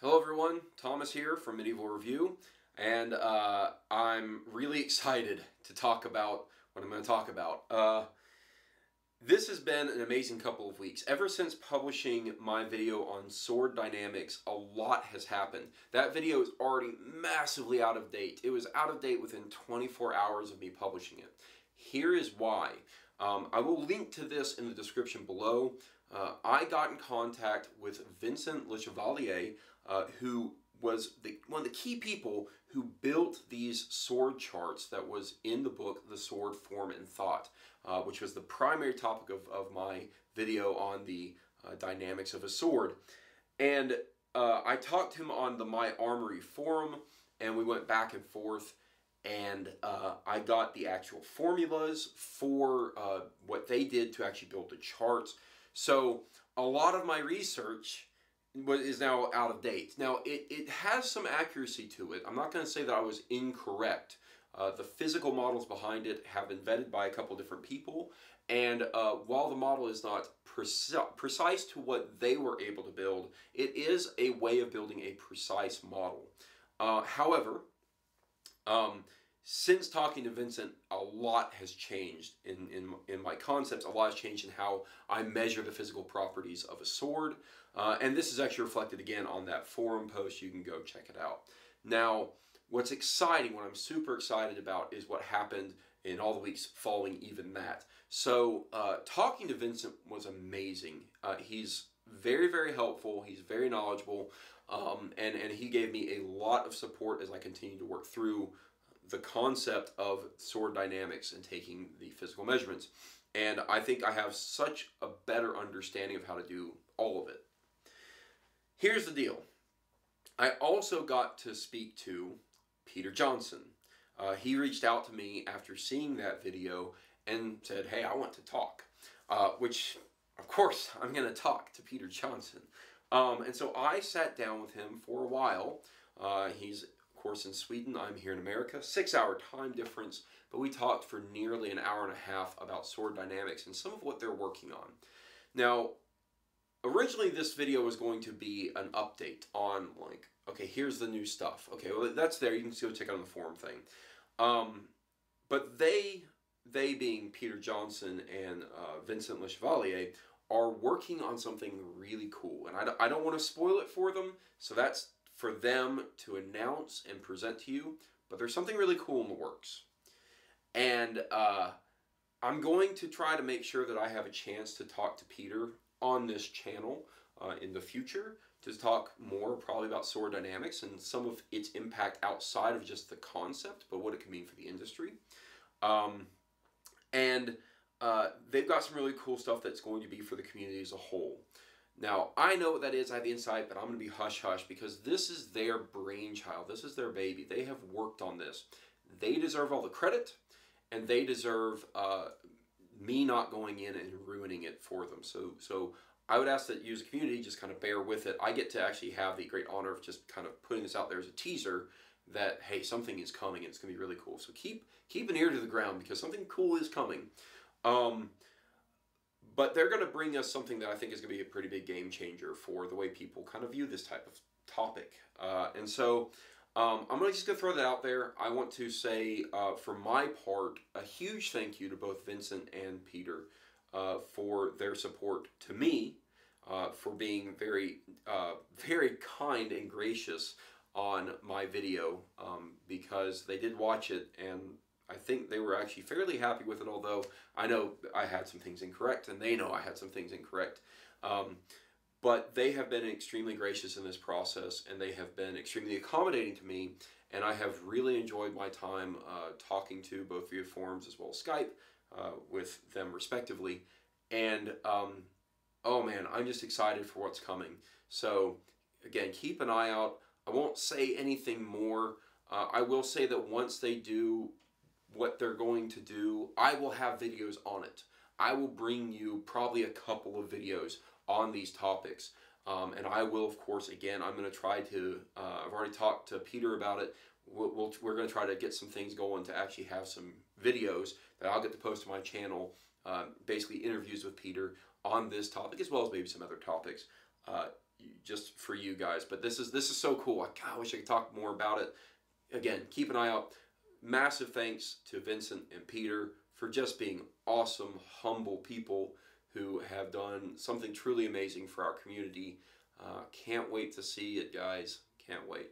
Hello everyone, Thomas here from Medieval Review, and I'm really excited to talk about what I'm going to talk about. This has been an amazing couple of weeks. Ever since publishing my video on sword dynamics, a lot has happened. That video is already massively out of date. It was out of date within 24 hours of me publishing it. Here is why. I will link to this in the description below. I got in contact with Vincent Le Chevalier, who was one of the key people who built these sword charts that was in the book, The Sword, Form, and Thought, which was the primary topic of my video on the dynamics of a sword. And I talked to him on the My Armory forum, and we went back and forth, and I got the actual formulas for what they did to actually build the charts. So a lot of my research is now out of date. Now, it has some accuracy to it. I'm not going to say that I was incorrect. The physical models behind it have been vetted by a couple different people, and while the model is not precise to what they were able to build, it is a way of building a precise model. However, since talking to Vincent, a lot has changed in my concepts. A lot has changed in how I measure the physical properties of a sword. And this is actually reflected again on that forum post. You can go check it out. Now, what's exciting, what I'm super excited about, is what happened in all the weeks following even that. So, talking to Vincent was amazing. He's very, very helpful. He's very knowledgeable. And he gave me a lot of support as I continue to work through the concept of sword dynamics and taking the physical measurements. And I think I have such a better understanding of how to do all of it. Here's the deal. I also got to speak to Peter Johnsson. He reached out to me after seeing that video and said, hey, I want to talk. Which, of course, I'm going to talk to Peter Johnsson. And so I sat down with him for a while. He's course in Sweden, I'm here in America, 6-hour time difference, but we talked for nearly an hour and a half about sword dynamics and some of what they're working on. Now, originally this video was going to be an update on, like, okay, here's the new stuff. Okay, well, that's there, you can go check out on the forum thing. But they being Peter Johnsson and Vincent Le Chevalier, are working on something really cool, and I don't want to spoil it for them, so that's for them to announce and present to you, but there's something really cool in the works. And I'm going to try to make sure that I have a chance to talk to Peter on this channel in the future, to talk more probably about sword dynamics and some of its impact outside of just the concept, but what it can mean for the industry. They've got some really cool stuff that's going to be for the community as a whole. Now, I know what that is, I have the insight, but I'm going to be hush-hush because this is their brainchild. This is their baby. They have worked on this. They deserve all the credit, and they deserve me not going in and ruining it for them. So I would ask that you as a community just kind of bear with it. I get to actually have the great honor of just kind of putting this out there as a teaser that, hey, something is coming and it's going to be really cool. So keep an ear to the ground because something cool is coming. But they're going to bring us something that I think is going to be a pretty big game changer for the way people kind of view this type of topic. I'm just going to throw that out there. I want to say, for my part, a huge thank you to both Vincent and Peter for their support to me, for being very, very kind and gracious on my video, because they did watch it, and I think they were actually fairly happy with it, although I know I had some things incorrect, and they know I had some things incorrect. But they have been extremely gracious in this process, and they have been extremely accommodating to me, and I have really enjoyed my time talking to both via forums as well as Skype with them respectively. And, oh man, I'm just excited for what's coming. So, again, keep an eye out. I won't say anything more. I will say that once they do what they're going to do, I will have videos on it. I will bring you probably a couple of videos on these topics. And I will, of course, again, I'm going to try to, I've already talked to Peter about it. We're going to try to get some things going to actually have some videos that I'll get to post to my channel, basically interviews with Peter on this topic, as well as maybe some other topics. just for you guys. But this is so cool. God, I wish I could talk more about it. Again, keep an eye out. Massive thanks to Vincent and Peter for just being awesome, humble people who have done something truly amazing for our community. Can't wait to see it, guys. Can't wait.